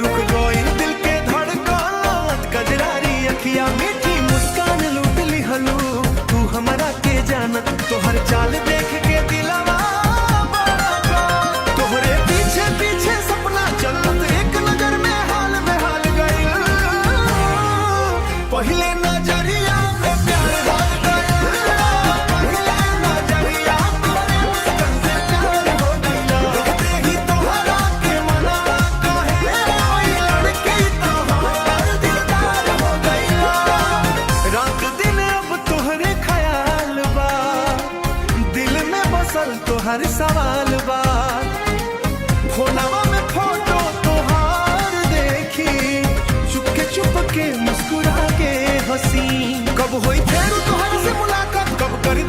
रुक गई दिल के धड़कन, कजरारी अखिया मीठी मुस्कान लूट ली हलू तू हमरा के जानत, तोहर चाल देख के दिलवा तोहरे पीछे पीछे सपना चलत, एक नजर में हाल गई, पहले नजरिया में प्यार हार गई, पहले नजरिया तोरे मुस्कान से प्यार हो गइला, देखते ही तोहरा के मनवा कहे कोई लड़की तोहार दिलदार हो गइला, रात दिन अब तोहरे ख्याल बा, दिल में बसल तोहर सवाल बा, फोनवा में फोटो तोहार देखी, चुपके मुस्कुरा के हंसी, कब होई फेर तोहर से मुलाकात, कब कर